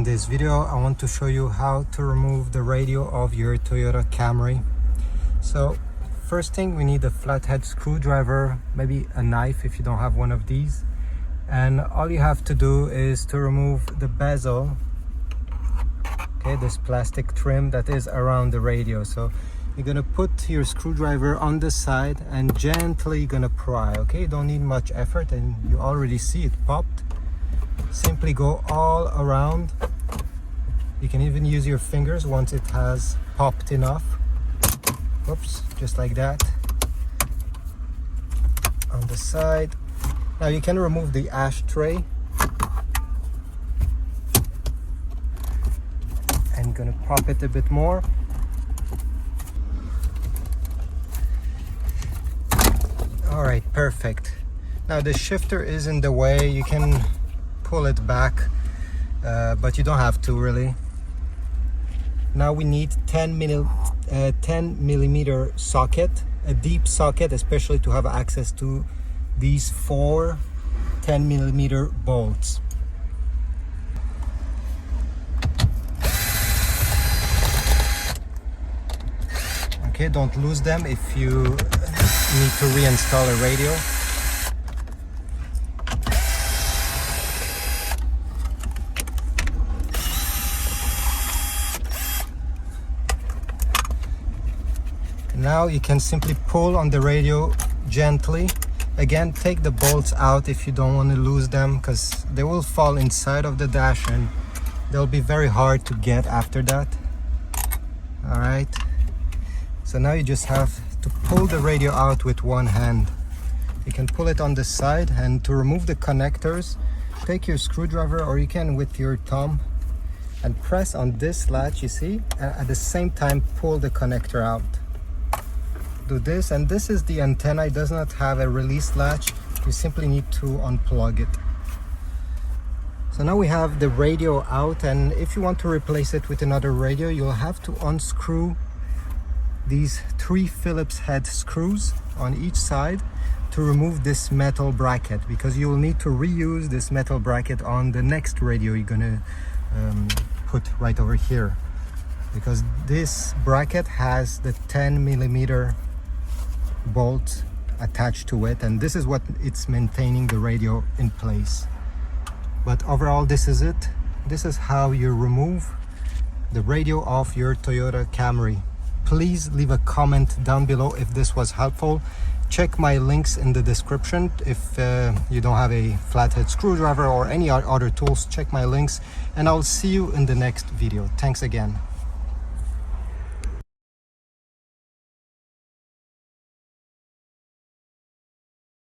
this video I want to show you how to remove the radio of your Toyota Camry. So first thing, we need a flathead screwdriver, maybe a knife if you don't have one of these, and all you have to do is to remove the bezel, okay, this plastic trim that is around the radio. So you're gonna put your screwdriver on the side and gently gonna pry, okay? You don't need much effort, and you already see it popped. Simply go all around. You can even use your fingers once it has popped enough. Oops, just like that. On the side. Now you can remove the ashtray. And gonna pop it a bit more. All right, perfect. Now the shifter is in the way. You can pull it back, but you don't have to really. Now we need 10 millimeter socket, a deep socket, especially to have access to these 4 10 millimeter bolts. Okay, don't lose them if you need to reinstall a radio. Now you can simply pull on the radio gently. Again, take the bolts out if you don't want to lose them, because they will fall inside of the dash and they'll be very hard to get after that. All right, so now you just have to pull the radio out with one hand. You can pull it on the side, and to remove the connectors, take your screwdriver, or you can with your thumb, and press on this latch, you see, and at the same time pull the connector out. Do this, and this is the antenna. It does not have a release latch. You simply need to unplug it. So now we have the radio out, and if you want to replace it with another radio, you'll have to unscrew these 3 Phillips head screws on each side to remove this metal bracket, because you will need to reuse this metal bracket on the next radio you're gonna put right over here, because this bracket has the 10 millimeter bolt attached to it, and this is what it's maintaining the radio in place. But overall, this is it. This is how you remove the radio of your Toyota Camry. Please leave a comment down below if this was helpful. Check my links in the description. If you don't have a flathead screwdriver or any other tools, check my links, and I'll see you in the next video. Thanks again.